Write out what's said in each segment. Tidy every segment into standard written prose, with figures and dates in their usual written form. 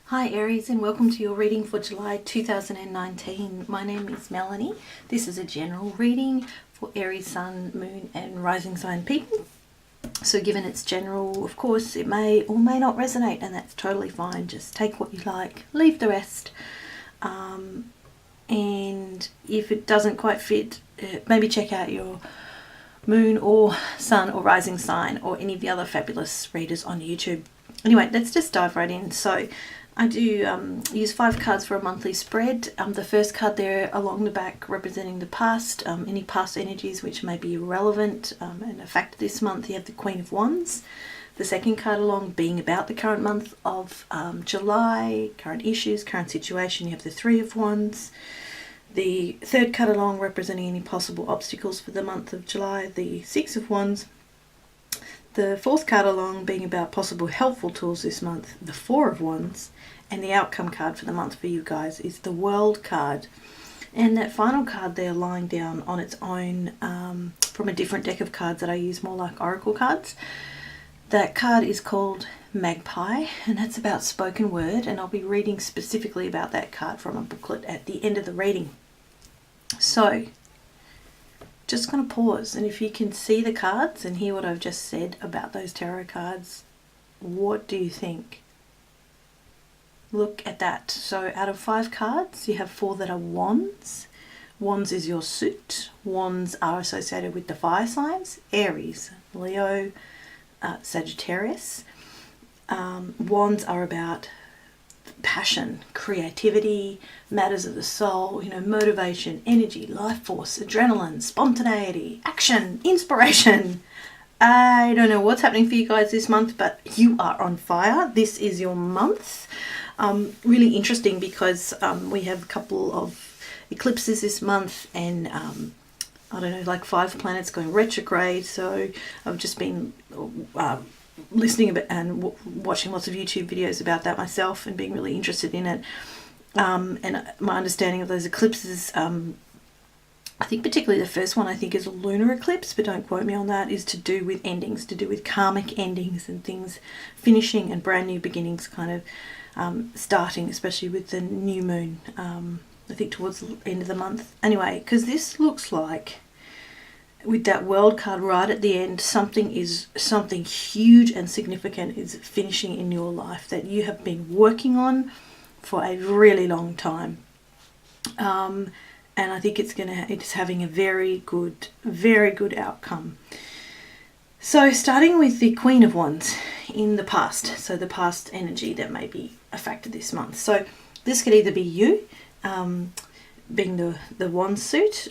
Hi Aries, and welcome to your reading for July 2019. My name is Melanie. This is a general reading for Aries, Sun, Moon and Rising Sign people. So given it's general, of course, it may or may not resonate, and that's totally fine. Just take what you like, leave the rest. And if it doesn't quite fit, maybe check out your Moon or Sun or Rising Sign or any of the other fabulous readers on YouTube. Anyway, let's just dive right in. So I do use 5 cards for a monthly spread. The first card there along the back representing the past, any past energies which may be irrelevant and a factor this month. You have the Queen of Wands. The second card along being about the current month of July, current issues, current situation. You have the Three of Wands. The third card along representing any possible obstacles for the month of July, the Six of Wands. The fourth card along being about possible helpful tools this month, the Four of Wands. And the outcome card for the month for you guys is the World card. And that final card there lying down on its own from a different deck of cards that I use more like oracle cards. That card is called Magpie, and that's about spoken word, and I'll be reading specifically about that card from a booklet at the end of the reading. So just going to pause, and if you can see the cards and hear what I've just said about those tarot cards, what do you think? Look at that. So out of 5 cards, you have 4 that are wands. Wands is your suit. Wands are associated with the fire signs, Aries, Leo, Sagittarius. Wands are about passion, creativity, matters of the soul, motivation, energy, life force, adrenaline, spontaneity, action, inspiration. I don't know what's happening for you guys this month, but you are on fire. This is your month. Really interesting because we have a couple of eclipses this month, and I don't know, like 5 planets going retrograde. So I've just been listening a bit and watching lots of YouTube videos about that myself and being really interested in it. And my understanding of those eclipses, I think particularly the first one I think is a lunar eclipse, but don't quote me on that, is to do with endings, to do with karmic endings and things finishing and brand new beginnings kind of starting, especially with the new moon, I think towards the end of the month. Anyway, because this looks like, with that World card right at the end, something huge and significant is finishing in your life that you have been working on for a really long time. And I think it's having a very good outcome. So starting with the Queen of Wands in the past, so the past energy that may be a factor this month. So this could either be you, being the wand suit,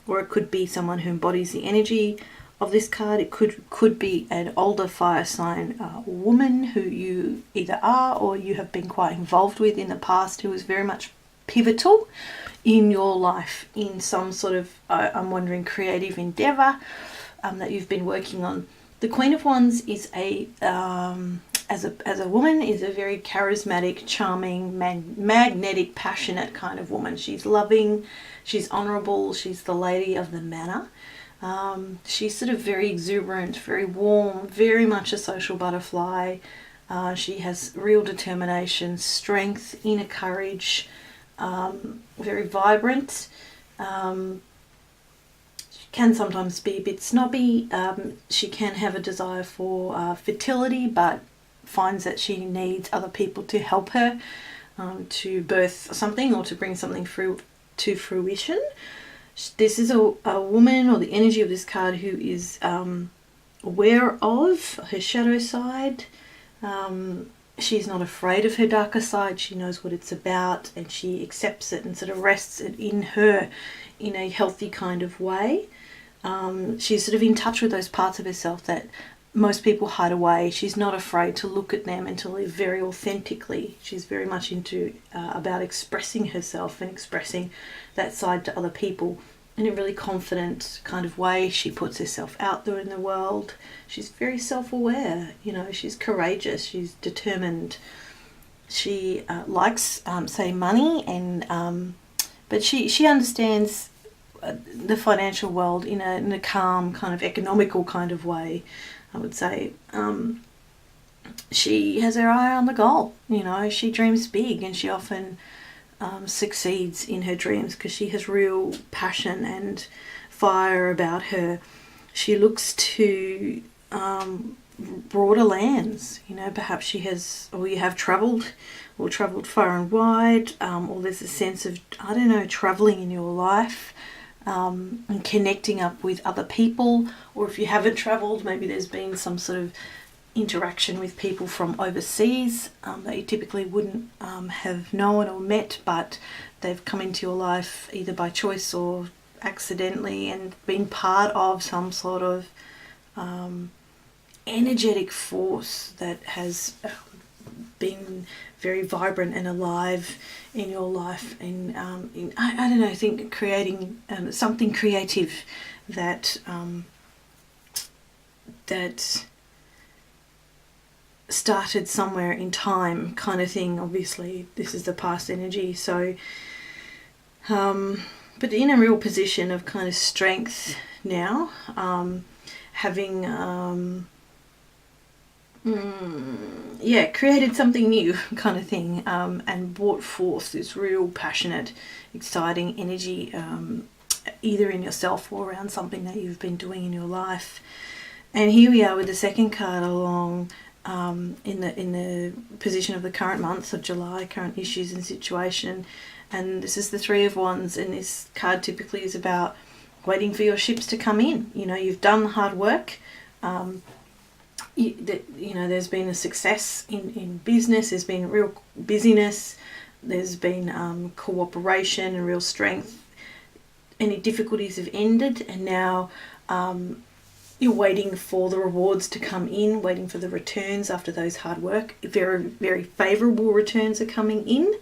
or it could be someone who embodies the energy of this card. It could be an older fire sign woman who you either are or you have been quite involved with in the past, who was very much pivotal in your life in some sort of, I'm wondering, creative endeavor that you've been working on. The Queen of Wands is as a woman, is a very charismatic, charming, magnetic, passionate kind of woman. She's loving, she's honourable, she's the lady of the manor. She's sort of very exuberant, very warm, very much a social butterfly. She has real determination, strength, inner courage, very vibrant. She can sometimes be a bit snobby. She can have a desire for fertility, but finds that she needs other people to help her to birth something or to bring something through to fruition. This is a woman, or the energy of this card, who is aware of her shadow side. She's not afraid of her darker side. She knows what it's about, and she accepts it and sort of rests it in her in a healthy kind of way. She's sort of in touch with those parts of herself that most people hide away. She's not afraid to look at them and to live very authentically. She's very much into about expressing herself and expressing that side to other people in a really confident kind of way. She puts herself out there in the world. She's very self-aware, she's courageous, she's determined. She likes, say, money, and but she understands the financial world in a calm, kind of economical kind of way, I would say. she has her eye on the goal. She dreams big, and she often succeeds in her dreams because she has real passion and fire about her. She looks to broader lands. Perhaps she has, or you have travelled far and wide, or there's a sense of, travelling in your life, and connecting up with other people. Or if you haven't travelled, maybe there's been some sort of interaction with people from overseas that you typically wouldn't have known or met, but they've come into your life either by choice or accidentally and been part of some sort of energetic force that has been very vibrant and alive in your life, and I think creating something creative that started somewhere in time, kind of thing. Obviously this is the past energy, so but in a real position of kind of strength now, having created something new, kind of thing, and brought forth this real passionate, exciting energy, either in yourself or around something that you've been doing in your life. And here we are with the second card along, in the position of the current month of July, current issues and situation. And this is the Three of Wands, and this card typically is about waiting for your ships to come in. You've done the hard work. There's been a success in business, there's been real busyness, there's been cooperation and real strength. Any difficulties have ended, and now you're waiting for the rewards to come in, waiting for the returns after those hard work. Very, very favourable returns are coming in.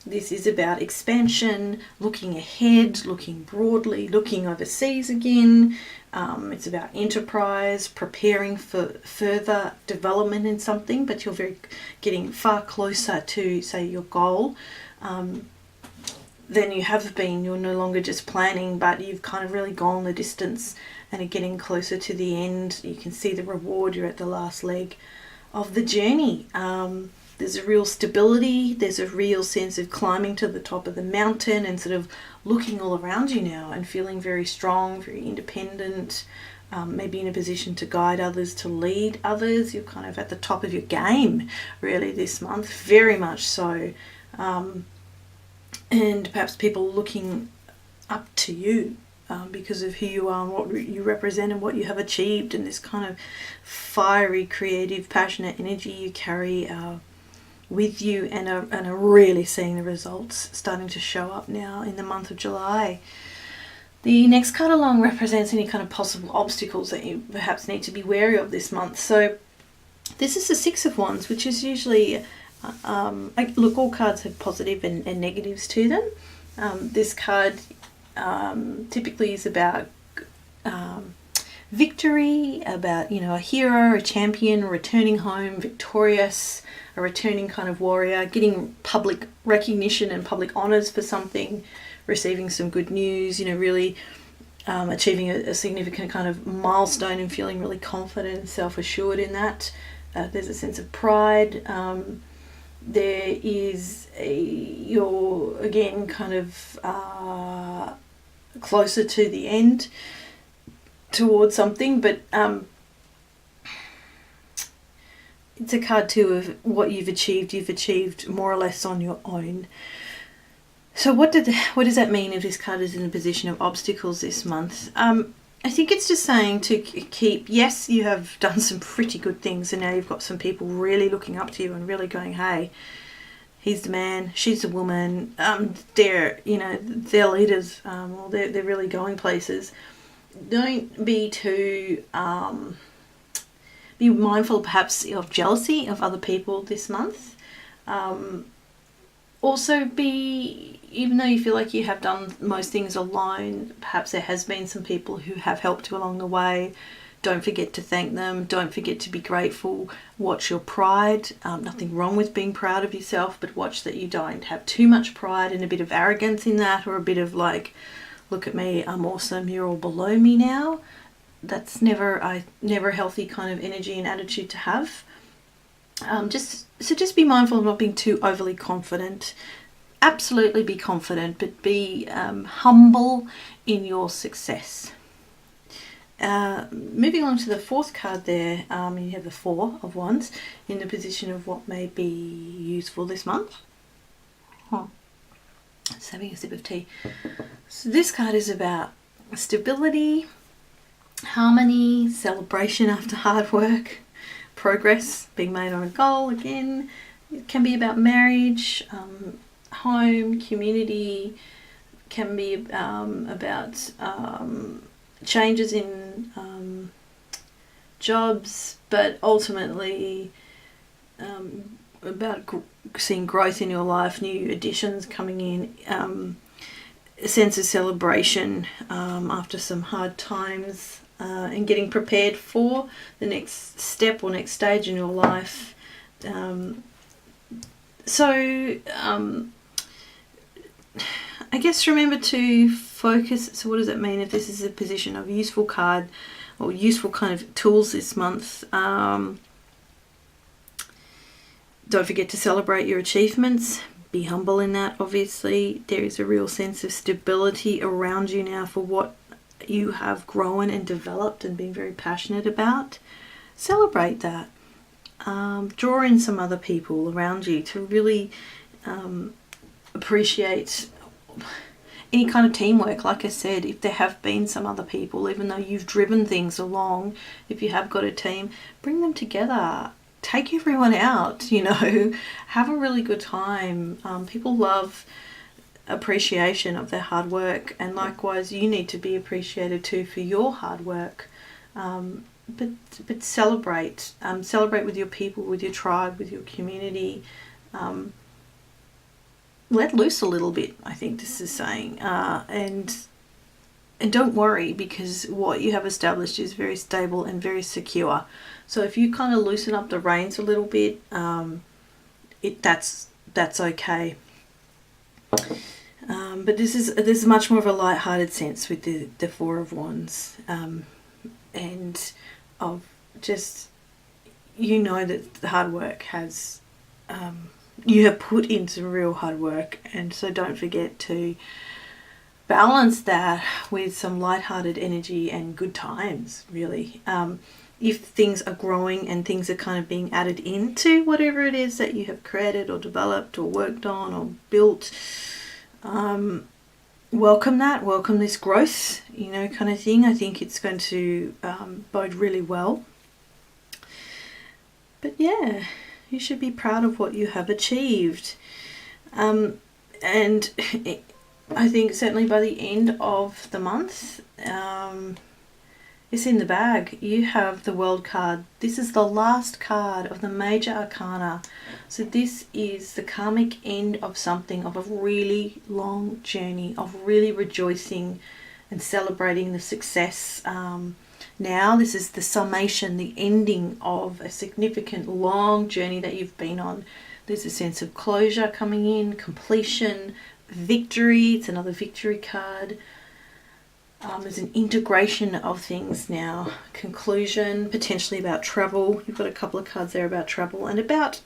This is about expansion, looking ahead, looking broadly, looking overseas again. It's about enterprise, preparing for further development in something, but you're getting far closer to, say, your goal than you have been. You're no longer just planning, but you've kind of really gone the distance and are getting closer to the end. You can see the reward. You're at the last leg of the journey. There's a real stability, there's a real sense of climbing to the top of the mountain and sort of looking all around you now and feeling very strong, very independent, maybe in a position to guide others, to lead others. You're kind of at the top of your game really this month, very much so. And perhaps people looking up to you because of who you are and what you represent and what you have achieved, and this kind of fiery, creative, passionate energy you carry with you, and are really seeing the results starting to show up now in the month of July. The next card along represents any kind of possible obstacles that you perhaps need to be wary of this month. So this is the Six of Wands, which is usually, look, all cards have positive and negatives to them. This card typically is about victory, about, a hero, a champion, returning home victorious, a returning kind of warrior, getting public recognition and public honours for something, receiving some good news, really achieving a significant kind of milestone and feeling really confident and self-assured in that. There's a sense of pride. There is you're again kind of closer to the end towards something, but it's a card too of what you've achieved more or less on your own. So what does that mean if this card is in a position of obstacles this month? I think it's just saying to keep, yes, you have done some pretty good things, and now you've got some people really looking up to you and really going, hey, he's the man, she's the woman, they're leaders, or they're really going places. Don't be too be mindful perhaps of jealousy of other people this month. Also even though you feel like you have done most things alone, perhaps there has been some people who have helped you along the way. Don't forget to thank them. Don't forget to be grateful. Watch your pride. Nothing wrong with being proud of yourself, but watch that you don't have too much pride and a bit of arrogance in that, or a bit of like, look at me, I'm awesome, you're all below me now. That's never a healthy kind of energy and attitude to have. Just be mindful of not being too overly confident. Absolutely be confident, but be humble in your success. Moving on to the fourth card there, you have the Four of Wands in the position of what may be useful this month. Just having a sip of tea. So this card is about stability, harmony, celebration after hard work, progress being made on a goal again. It can be about marriage, home, community, can be about changes in jobs, but ultimately about seeing growth in your life, new additions coming in, a sense of celebration after some hard times, and getting prepared for the next step or next stage in your life. I guess remember to focus. So what does that mean if this is a position of useful card or useful kind of tools this month? Don't forget to celebrate your achievements. Be humble in that, obviously. There is a real sense of stability around you now for what you have grown and developed and been very passionate about. Celebrate that. Draw in some other people around you to really appreciate any kind of teamwork. Like I said, if there have been some other people, even though you've driven things along, if you have got a team, bring them together. Take everyone out, have a really good time. People love appreciation of their hard work, and likewise you need to be appreciated too for your hard work. But celebrate with your people, with your tribe, with your community. Let loose a little bit, I think this is saying, and don't worry, because what you have established is very stable and very secure. So if you kind of loosen up the reins a little bit, that's okay. But this is much more of a light-hearted sense with the Four of Wands, and of just that the hard work has you have put into real hard work, and so don't forget to balance that with some light-hearted energy and good times, really. If things are growing and things are kind of being added into whatever it is that you have created or developed or worked on or built, welcome that, welcome this growth, kind of thing. I think it's going to bode really well. But yeah, you should be proud of what you have achieved. And I think certainly by the end of the month, it's in the bag. You have the World card. This is the last card of the major arcana. So this is the karmic end of something, of a really long journey, of really rejoicing and celebrating the success. Now this is the summation, the ending of a significant long journey that you've been on. There's a sense of closure coming in, completion, victory. It's another victory card. There's an integration of things now, conclusion, potentially about travel. You've got a couple of cards there about travel and about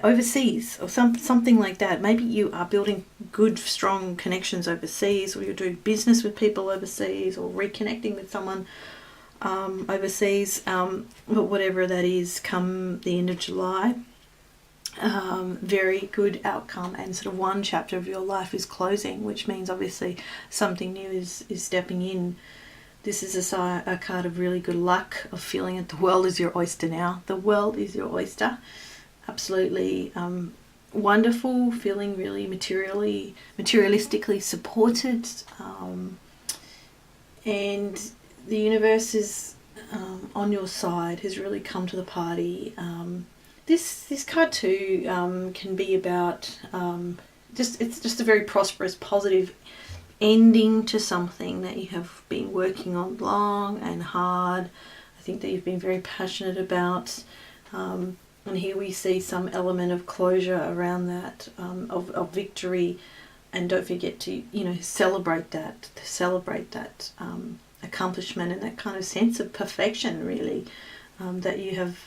overseas or something like that. Maybe you are building good, strong connections overseas, or you're doing business with people overseas, or reconnecting with someone overseas. But whatever that is, come the end of July, very good outcome, and sort of one chapter of your life is closing, which means obviously something new is stepping in. This is a card of really good luck, of feeling that the world is your oyster now. The world is your oyster. Absolutely wonderful, feeling really materialistically supported, and the universe is on your side, has really come to the party. This card too can be about it's just a very prosperous, positive ending to something that you have been working on long and hard. I think that you've been very passionate about. And here we see some element of closure around that, of victory, and don't forget to celebrate that accomplishment and that kind of sense of perfection, really. that you have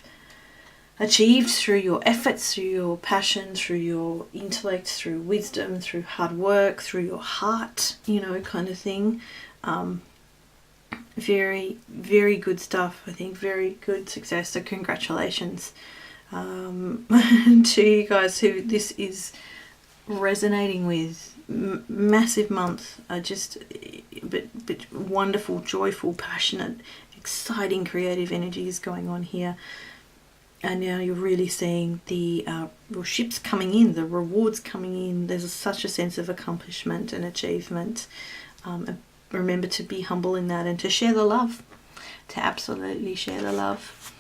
achieved through your efforts, through your passion, through your intellect, through wisdom, through hard work, through your heart, you know, kind of thing. Very, very good stuff, I think. Very good success. So congratulations to you guys who this is resonating with. Massive month. But wonderful, joyful, passionate, exciting, creative energies going on here. And now you're really seeing the ships coming in, the rewards coming in. There's such a sense of accomplishment and achievement. And remember to be humble in that and to share the love, to absolutely share the love.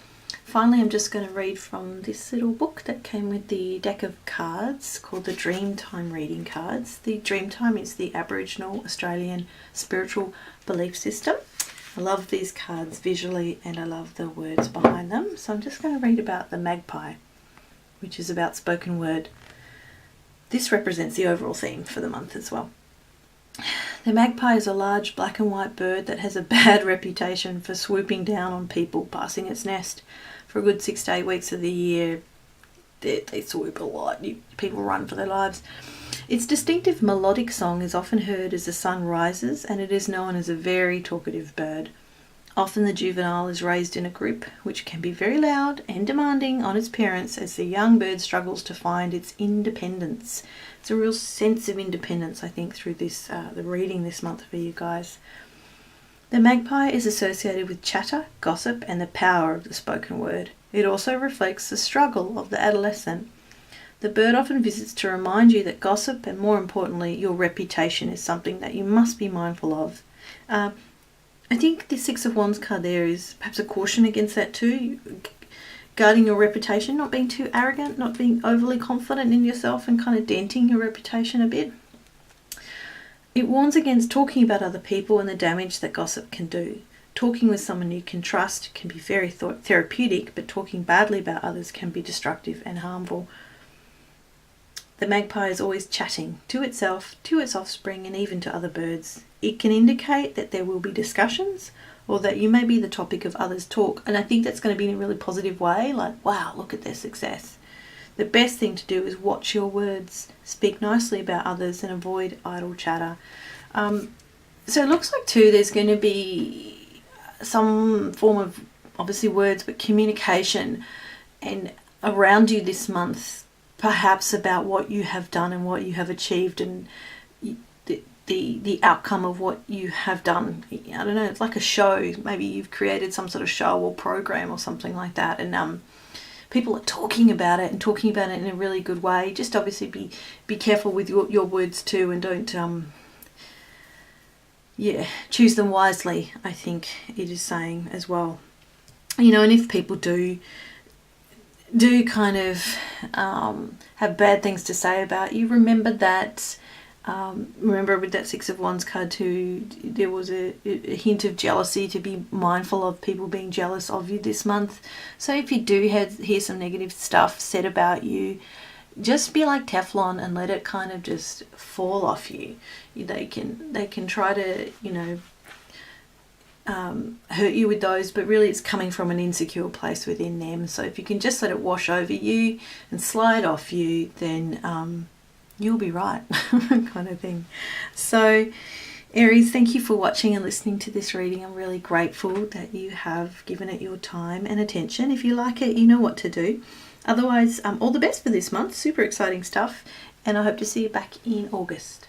Finally, I'm just going to read from this little book that came with the deck of cards called the Dreamtime Reading Cards. The Dreamtime is the Aboriginal Australian spiritual belief system. I love these cards visually and I love the words behind them. So I'm just going to read about the magpie, which is about spoken word. This represents the overall theme for the month as well. The magpie is a large black and white bird that has a bad reputation for swooping down on people passing its nest. For a good 6 to 8 weeks of the year, they swoop a lot. People run for their lives. Its distinctive melodic song is often heard as the sun rises, and it is known as a very talkative bird. Often the juvenile is raised in a group, which can be very loud and demanding on its parents as the young bird struggles to find its independence. It's a real sense of independence, I think, through this the reading this month for you guys. The magpie is associated with chatter, gossip, and the power of the spoken word. It also reflects the struggle of the adolescent. The bird often visits to remind you that gossip and, more importantly, your reputation is something that you must be mindful of. I think the Six of Wands card there is perhaps a caution against that too. Guarding your reputation, not being too arrogant, not being overly confident in yourself and kind of denting your reputation a bit. It warns against talking about other people and the damage that gossip can do. Talking with someone you can trust can be very therapeutic, but talking badly about others can be destructive and harmful. The magpie is always chatting to itself, to its offspring, and even to other birds. It can indicate that there will be discussions or that you may be the topic of others' talk. And I think that's going to be in a really positive way, like, wow, look at their success. The best thing to do is watch your words, speak nicely about others, and avoid idle chatter. So it looks like too there's going to be some form of, obviously words, but communication and around you this month, perhaps about what you have done and what you have achieved and the outcome of what you have done. I don't know, it's like a show. Maybe you've created some sort of show or program or something like that, and people are talking about it and talking about it in a really good way. Just obviously be careful with your words too, and don't choose them wisely, I think it is saying as well. You know, and if people do kind of have bad things to say about you, remember that. Remember with that Six of Wands card too, there was a hint of jealousy, to be mindful of people being jealous of you this month. So if you do hear some negative stuff said about you, just be like Teflon and let it kind of just fall off you. They can try to, hurt you with those, but really it's coming from an insecure place within them. So if you can just let it wash over you and slide off you, then you'll be right, kind of thing. So Aries, thank you for watching and listening to this reading. I'm really grateful that you have given it your time and attention. If you like it, you know what to do. Otherwise, all the best for this month. Super exciting stuff, and I hope to see you back in August.